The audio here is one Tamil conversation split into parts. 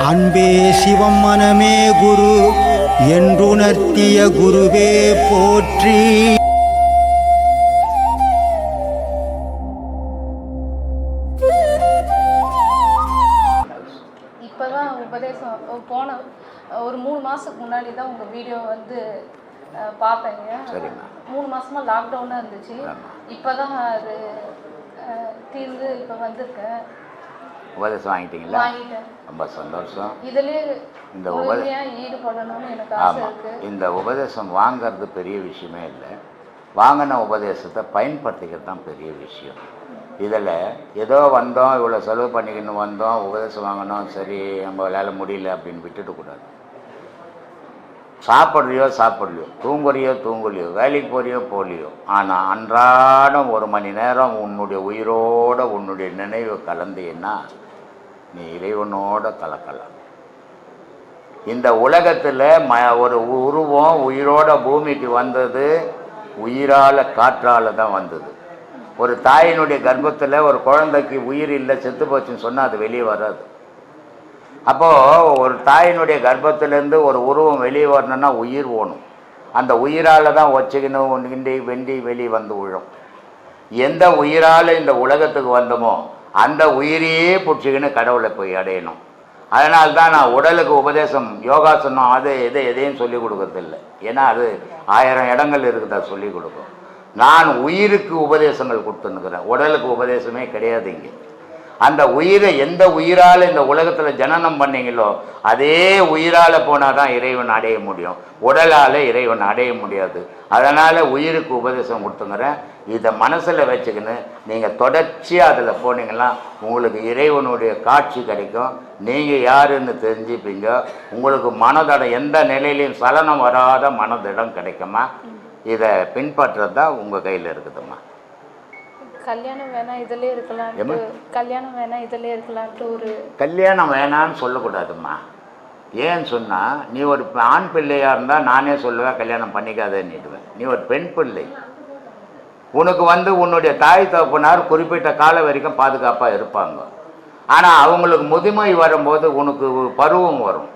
அன்பே சிவம் மனமே குரு என்றுணர்த்திய குருவே போற்றி. இப்போதான் உபதேசம் போன ஒரு 3 மாதத்துக்கு முன்னாடி தான் உங்கள் வீடியோ வந்து பார்ப்பேங்க. 3 மாதமாக லாக்டவுனாக இருந்துச்சு. இப்போ தான் அது தீர்ந்து இப்போ வந்திருக்கேன். உபதேசம் வாங்கிட்டீங்களா? வாங்கிட்டேன். ரொம்ப சந்தோஷம். இதுலேயே இந்த ஈடுபடணும்னு எனக்கு ஆசை இருக்கு. இந்த உபதேசம் வாங்கிறது பெரிய விஷயமே இல்லை. வாங்கின உபதேசத்தை பயன்படுத்திக்கிறது தான் பெரிய விஷயம். இதில் ஏதோ வந்தோம், இவ்வளோ செலவு பண்ணிக்கின்னு வந்தோம், உபதேசம் வாங்கினோம், சரி நம்மளால் முடியல அப்படின்னு விட்டுடக்கூடாது. சாப்பிட்றியோ, தூங்கலையோ, வேலைக்கு போகலையோ, ஆனால் அன்றாடம் 1 மணி நேரம் உன்னுடைய உயிரோட உன்னுடைய நினைவு கலந்தீன்னா நீ இறைவனோட கலக்கலாம். இந்த உலகத்தில் ஒரு உருவம் உயிரோட பூமிக்கு வந்தது உயிரால் காற்றால் தான் வந்தது. ஒரு தாயினுடைய கர்ப்பத்தில் ஒரு குழந்தைக்கு உயிர் இல்லை, செத்து போச்சுன்னு சொன்னால் அது வெளியே வராது. அப்போது ஒரு தாயினுடைய கர்ப்பத்திலேருந்து ஒரு உருவம் வெளியே வரணுன்னா உயிர் ஓணும். அந்த உயிரால் தான் வச்சுக்கணும் வெண்டி வெளியே வந்து விழும். எந்த உயிரால் இந்த உலகத்துக்கு வந்தோமோ அந்த உயிரையே பிடிச்சிக்கின்னு கடவுளை போய் அடையணும். அதனால்தான் நான் உடலுக்கு உபதேசம் யோகாசனம் எதையும் சொல்லிக் கொடுக்கறதில்லை. ஏன்னா அது 1000 இடங்கள் இருக்குதா சொல்லிக் கொடுக்கும். நான் உயிருக்கு உபதேசங்கள் கொடுத்துன்னுக்கிறேன், உடலுக்கு உபதேசமே கிடையாது. இங்கே அந்த உயிரை எந்த உயிரால் இந்த உலகத்தில் ஜனனம் பண்ணீங்களோ அதே உயிரால் போனால் தான் இறைவன் அடைய முடியும், உடலால் இறைவன் அடைய முடியாது. அதனால் உயிருக்கு உபதேசம் கொடுத்துங்கிறேன். இதை மனசில் வச்சுக்கின்னு நீங்கள் தொடர்ச்சியாக அதில் போனீங்கன்னா உங்களுக்கு இறைவனுடைய காட்சி கிடைக்கும். நீங்கள் யாருன்னு தெரிஞ்சுப்பீங்க. உங்களுக்கு மனதடம் எந்த நிலையிலையும் சலனம் வராத மனதிடம் கிடைக்குமா. இதை பின்பற்றது தான் உங்கள் கையில் இருக்குதும்மா. கல்யாணம் வேணாம் இதிலே இருக்கலான்ட்டு ஒரு கல்யாணம் வேணான்னு சொல்லக்கூடாதும்மா. ஏன்னு சொன்னால் நீ ஒரு ஆண் பிள்ளையாக இருந்தால் நானே சொல்லுவேன் கல்யாணம் பண்ணிக்காதேன்னுடுவேன். நீ ஒரு பெண் பிள்ளை. உனக்கு உன்னுடைய தாய் தகப்பனார் குறிப்பிட்ட காலம் வரைக்கும் பாதுகாப்பாக இருப்பாங்க. ஆனால் அவங்களுக்கு முதுமை வரும்போது உனக்கு பருவம் வரும்.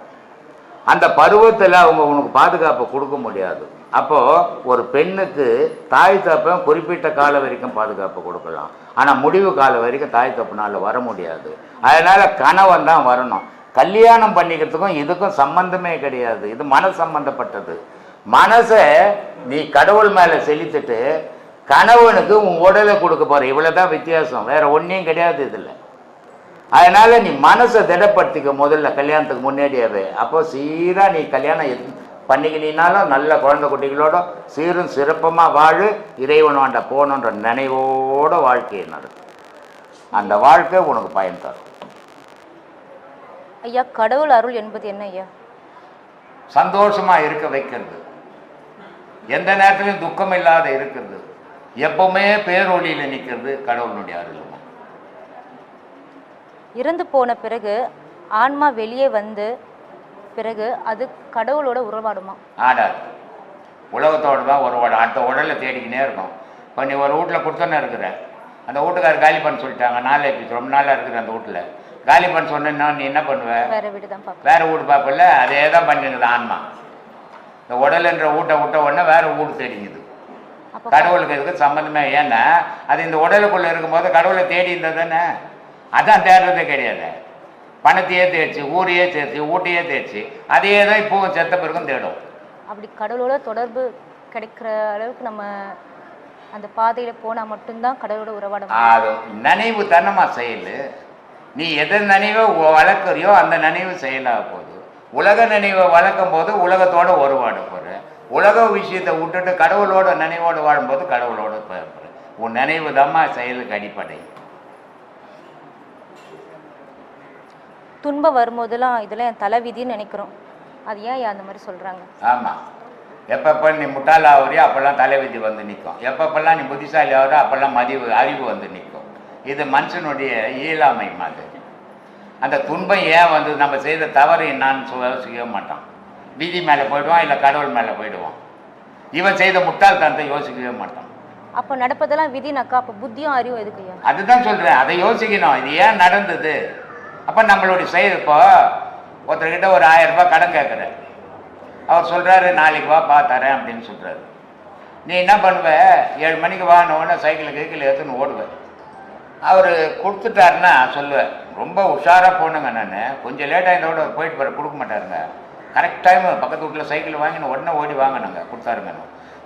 அந்த பருவத்தில் அவங்க உனக்கு பாதுகாப்பு கொடுக்க முடியாது. அப்போது ஒரு பெண்ணுக்கு தாய் தகப்பன் குறிப்பிட்ட காலம் வரைக்கும் பாதுகாப்பு கொடுக்கலாம். ஆனால் முடிவு காலம் வரைக்கும் தாய் தகப்பனால் வர முடியாது. அதனால் கணவன் தான் வரணும். கல்யாணம் பண்ணிக்கிறதுக்கும் இதுக்கும் சம்பந்தமே கிடையாது. இது மன சம்பந்தப்பட்டது. மனசை நீ கடவுள் மேலே செலுத்திட்டு கணவனுக்கு உன் உடலை கொடுக்க போகிற, இவ்வளோதான் வித்தியாசம், வேறு ஒன்றையும் கிடையாது இதில். அதனால் நீ மனசை திடப்படுத்திக்க முதல்ல கல்யாணத்துக்கு முன்னாடியாவே. அப்போ சீராக நீ கல்யாணம் பண்ணிக்கினாலும் நல்ல குழந்தை குட்டிகளோட சீரும் சிறப்பமாக வாழு, இறைவனாண்ட போகணுன்ற நினைவோட வாழ்க்கையை நடக்கும். அந்த வாழ்க்கை உனக்கு பயன் தரும். ஐயா, கடவுள் அருள் என்பது என்ன ஐயா? சந்தோஷமாக இருக்க வைக்கிறது, எந்த நேரத்திலையும் துக்கம் இல்லாத இருக்கிறது, எப்பவுமே பேரொழியில் நிற்கிறது கடவுளுடைய அருள். இறந்து போன பிறகு ஆன்மா வெளியே வந்து பிறகு அது கடவுளோட உறவாடுமா? ஆடாது. உலகத்தோடு தான் உறவாடும். அடுத்த உடலை தேடிக்கினே இருக்கும். இப்போ நீ ஒரு வீட்டில் கொடுத்தோன்னே இருக்கிற, அந்த வீட்டுக்காரர் காலி பண்ண சொல்லிட்டாங்க, 4 எபிசோட் ரொம்ப நாளாக இருக்குது அந்த வீட்டில், காலி பண்ண சொன்னா நீ என்ன பண்ணுவேன்? வேறு வீடு தான் பார்ப்பேன். வேறு வீடு பார்ப்பல. அதே தான் பண்ணிடுது ஆன்மா. இந்த உடலுன்ற விட்ட உடனே வேறு வீடு தேடிங்குது. கடவுளுக்கு இதுக்கு சம்மந்தமே. ஏன்னா அது இந்த உடலுக்குள்ளே இருக்கும்போது கடவுளை தேடி இருந்தது தானே. அதான் தேடுறதே கிடையாது. பணத்தையே தேய்ச்சி, ஊரையே தேய்ச்சி, ஊட்டையே தேய்ச்சி, அதையே தான் இப்போவும் செத்த பிறகும் தேடும். அப்படி கடவுளோட தொடர்பு கிடைக்கிற அளவுக்கு நம்ம அந்த பாதையில் போனால் மட்டும்தான் கடவுளோட உறவாட. அது நினைவு தானம்மா செயல். நீ எதை நினைவை வளர்க்குறியோ அந்த நினைவு செயலாக போகுது. உலக நினைவை வளர்க்கும் போது உலகத்தோட உறவாட போகிற, உலக விஷயத்தை விட்டுட்டு கடவுளோட நினைவோடு வாழும்போது கடவுளோட போகிற. உன் நினைவு தான்மா செயலுக்கு அடிப்படை. துன்பம் வரும்போதெல்லாம் இதெல்லாம் என் தலைவிதின்னு நினைக்கிறோம். அது ஏன் அந்த மாதிரி சொல்கிறாங்க? ஆமாம். எப்பப்போ நீ முட்டாள் ஆகுறியோ அப்போல்லாம் தலைவிதி வந்து நிற்கும். எப்பப்பெல்லாம் நீ புத்திசாலி ஆகுறோ அப்போல்லாம் அறிவு வந்து நிற்கும். இது மனுஷனுடைய இயலாமை மாதிரி. அந்த துன்பம் ஏன் வந்து நம்ம செய்த தவறு என்னான்னு யோசிக்கவே மாட்டான். வீதி மேலே போயிடுவான், இல்லை கடவுள் மேலே போயிடுவான். இவன் செய்த முட்டாள்தனத்தை யோசிக்கவே மாட்டான். அப்போ நடப்பதெல்லாம் விதினாக்கா அப்போ புத்தியும் அறிவும் எதுக்கு? அதுதான் சொல்கிறேன், அதை யோசிக்கணும். இது ஏன் நடந்தது? அப்போ நம்மளுடைய செயல் இப்போ ஒருத்தர்கிட்ட ஒரு 1000 ரூபாய் கடன் கேட்குறேன். அவர் சொல்கிறாரு நாளைக்கு வா தரேன் அப்படின்னு சொல்கிறாரு. நீ என்ன பண்ணுவ, 7 மணிக்கு வானோடனே சைக்கிள் ஏற்றுன்னு ஓடுவேன். அவர் கொடுத்துட்டாருன்னா சொல்லுவேன், ரொம்ப உஷாராக போனேங்க, நான் கொஞ்சம் லேட்டாக இருந்தோட அவர் போயிட்டு வர கொடுக்க மாட்டாருங்க. கரெக்ட் டைம் பக்கத்து வீட்டில் சைக்கிள் வாங்கின்னு உடனே ஓடி வாங்கினாங்க, கொடுத்தாருங்க.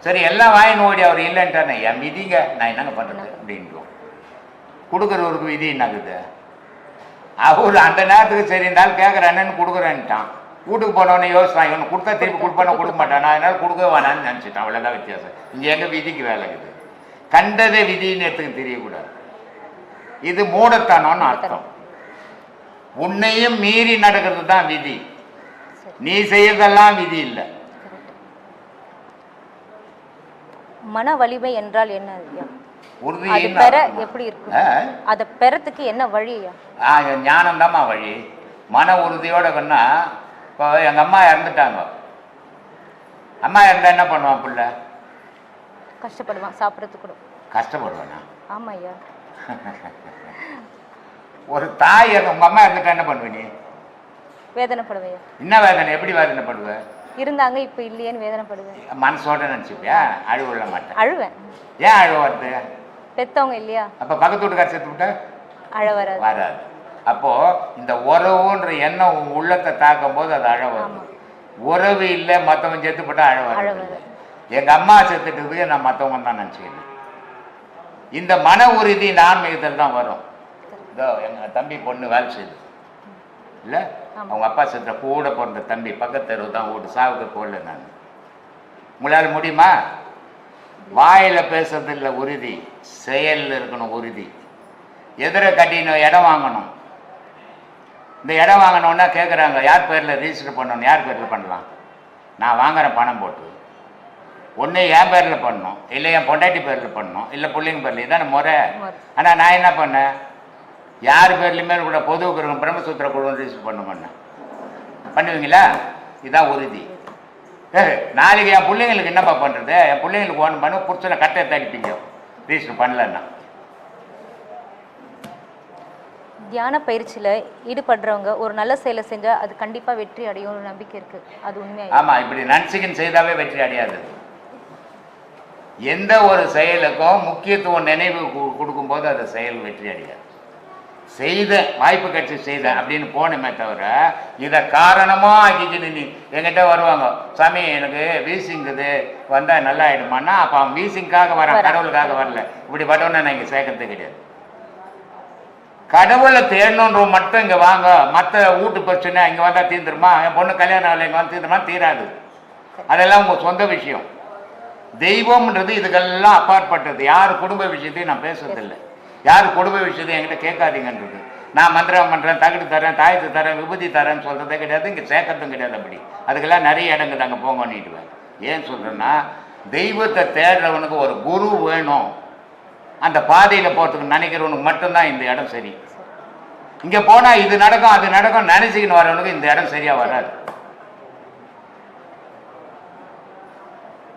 சரி எல்லாம் வாங்கின்னு ஓடி அவர் இல்லைன்ட்டானே, என் விதிங்க, நான் என்னங்க பண்ணுறது அப்படின்ட்டு கொடுக்குறவருக்கு விதி என்னாகுது. அவர் அந்த நேரத்துக்கு சரி இருந்தாலும் கேட்குறானேன்னு கொடுக்குறேன்ட்டான். வீட்டுக்கு போனவொடனே யோசித்தான், இவனை கொடுத்தா திருப்பி கொடுப்பானா கொடுக்க மாட்டான், நான் அதனால் கொடுக்க வேணான்னு நினச்சிட்டான். அவ்வளோதான் வித்தியாசம். இங்கே எங்கள் விதிக்கு வேலை இருக்குது. கண்டதை விதின்னு எடுத்துக்கு தெரியக்கூடாது. இது மூடத்தனம்னு அர்த்தம். உன்னையும் மீறி நடக்கிறது தான் விதி, நீ செய்யறதெல்லாம் விதி இல்லை. மன வலிமை என்றால் என்ன ஐயா? உறுதியின் எப்படி இருக்கு? அதை பெறத்துக்கு என்ன வழி ஐயா? ஞானம்தாம்மா வழி. மன உறுதியோட கண்ணா, இப்போ எங்கள் அம்மா இறந்துட்டாங்க. அம்மா இருந்தால் என்ன பண்ணுவான் பிள்ளை? கஷ்டப்படுவான், சாப்பிட்றதுக்கு கூட கஷ்டப்படுவானா? ஆமாம் ஐயா. ஒரு தாய் உங்கள் அம்மா இருந்துட்டா என்ன பண்ணுவ நீ? வேதனைப்படுவையா? என்ன வேதனை? எப்படி வேதனைப்படுவ? இருந்தாங்க இப்போ இல்லையேன்னு வேதனைப்படுவேன். மனசோட நினச்சிப்பியா? அழுவிட மாட்டேன். அழுவேன். ஏன் அழுவ வருது? பெத்தவங்க இல்லையா? அப்போ பக்கத்து வீட்டுக்கார சேர்த்து விட்டா அழ வராது. வராது. அப்போது இந்த உறவுன்ற எண்ணம் உள்ளத்தை தாக்கும் போது அது அழ வரும். உறவு இல்லை மற்றவங்க சேர்த்து போட்டால் அழ வராது. எங்கள் அம்மா சேர்த்துட்டதுக்கு நான் மற்றவங்க தான் நினச்சிக்கிறேன். இந்த மன உறுதி இந்த ஆன்மீகத்தில் தான் வரும். இதோ எங்கள் தம்பி பொண்ணு வேலை செய்யுது இல்லை, அவங்க அப்பா சேர்த்த கூட பிறந்த தம்பி, பக்கத்து தெருவு தான் வீடு, சாவுக்கு போடல. நான் உங்களால் முடியுமா? வாயில் பேசுறது இல்லை உறுதி, செயலில் இருக்கணும் உறுதி. எதிர கட்டின இடம் வாங்கணும். இந்த இடம் வாங்கணுன்னா கேட்குறாங்க, யார் பேரில் ரிஜிஸ்டர் பண்ணணும்? யார் பேரில் பண்ணலாம்? நான் வாங்குகிறேன் பணம் போட்டு. ஒன்று என் பேரில் பண்ணணும், இல்லை என் பொண்டாட்டி பேரில் பண்ணணும், இல்லை பிள்ளைங்க பேரில். இதான முறை. ஆனால் நான் என்ன பண்ணேன், யார் பேர்லையுமே கூட பொதுவுக்கு பிரம்மசூத்திர குழு ரிஜிஸ்டர் பண்ண பண்ணுவீங்களா? இதுதான் உறுதி. நாளைக்கு என் பிள்ளைங்களுக்கு என்னப்பா பண்ணுறது? என் பிள்ளைங்களுக்கு ஒன்று பண்ண புடிச்சல கட்டை தடிப்பீங்க ரிஜிஸ்டர் பண்ணலன்னா. தியான பயிற்சியில் ஈடுபடுறவங்க ஒரு நல்ல செயலை செஞ்சால் அது கண்டிப்பாக வெற்றி அடையும் ஒரு நம்பிக்கை இருக்குது. அது உண்மையாக? ஆமாம், இப்படி நன்சிகன் செய்தாவே வெற்றி அடையாது. எந்த ஒரு செயலுக்கும் முக்கியத்துவம் நினைவு கொடுக்கும்போது அந்த செயல் வெற்றி அடையாது. செய்த வாய்ப்பு கட்சி செய்த அப்படின்னு போனமே தவிர இதை காரணமாக ஆக்கிக்கின்னு நீ என்கிட்ட வருவாங்க, சாமி எனக்கு வீசிங்குது வந்தால் நல்லா ஆகிடுமான்னா, அப்போ அவன் வீசிங்காக வரான், கடவுளுக்காக வரல. இப்படி பட்டவனை நான் இங்கே சேர்க்கறது கிடையாது. கடவுளை தேடணுன்ற மட்டும் இங்கே வாங்க, மற்ற வீட்டு பிரச்சனை இங்கே வந்தால் தீர்ந்துருமா, என் பொண்ணு கல்யாணம் ஆகலை இங்கே வந்து தீர்ந்துருமா? தீராது. அதெல்லாம் உங்கள் சொந்த விஷயம். தெய்வம்ன்றது இதுக்கெல்லாம் அப்பாற்பட்டது. யார் குடும்ப விஷயத்தையும் நான் பேசுறதில்லை. யார் குடும்ப விஷயத்தையும் என்கிட்ட கேட்காதீங்கன்றது. நான் மந்திரம் பண்ணுறேன், தகுடு தரேன், தாயத்து தரேன், விபூதி தரேன்னு சொல்கிறதே கிடையாது, இங்கே சேர்க்கறதும் கிடையாது. அப்படி அதுக்கெல்லாம் நிறைய இடங்குது, அங்கே போங்க பண்ணிடுவேன். ஏன் சொல்கிறேன்னா, தெய்வத்தை தேடுறவனுக்கு ஒரு குரு வேணும். அந்த பாதையில் போகிறதுக்கு நினைக்கிறவனுக்கு மட்டும்தான் இந்த இடம் சரி. இங்கே போனால் இது நடக்கும் அது நடக்கும் நினைச்சிக்கின்னு வரவனுக்கு இந்த இடம் சரியாக வராது.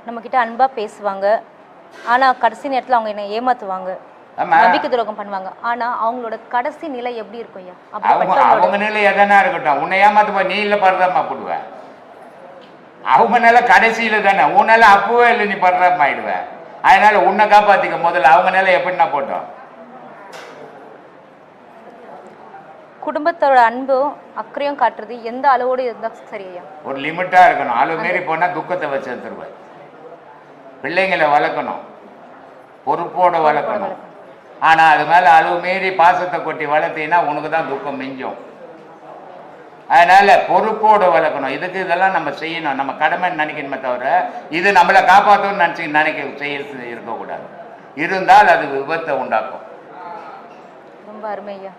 நம்மக்கிட்ட அன்பாக பேசுவாங்க, ஆனால் கடைசி நேரத்தில் அவங்க என்னை ஏமாற்றுவாங்க, நம்பிக்கை துரோகம் பண்ணுவாங்க. ஆனால் அவங்களோட கடைசி நிலை எப்படி இருக்கும் ஐயா? அவங்க நிலை எதனா இருக்கட்டும், உன்னை ஏமாத்து போய் நீ இல்லை படுறமா போடுவேன். அவங்க நிலை கடைசியில் தானே, உன் நிலை அப்பவே இல்லை நீ படுறமா ஆயிடுவேன். அதனால உன்னை காப்பாற்றிக்க முதல்ல, அவங்க நிலை எப்படின்னா போட்டோம். குடும்பத்தோட அன்பும் அக்கறையும் காட்டுறது எந்த அளவோடு இருந்தால் சரியா? ஒரு லிமிட்டாக இருக்கணும். அளவு மீறி போனால் துக்கத்தை வச்சு எடுத்துருவேன். பிள்ளைங்களை வளர்க்கணும், பொறுப்போடு வளர்க்கணும். ஆனால் அது மேலே அளவு மீறி பாசத்தை கொட்டி வளர்த்தீங்கன்னா உனக்கு தான் துக்கம் மிஞ்சும். அதனால் பொறுப்போடு வளர்க்கணும். இதுக்கு இதெல்லாம் நம்ம செய்யணும், நம்ம கடமைன்னு நினைக்கணுமே தவிர இது நம்மளை காப்பாற்றணும்னு செய்ய இருக்கக்கூடாது. இருந்தால் அது விபத்தை உண்டாக்கும். ரொம்ப அருமையா.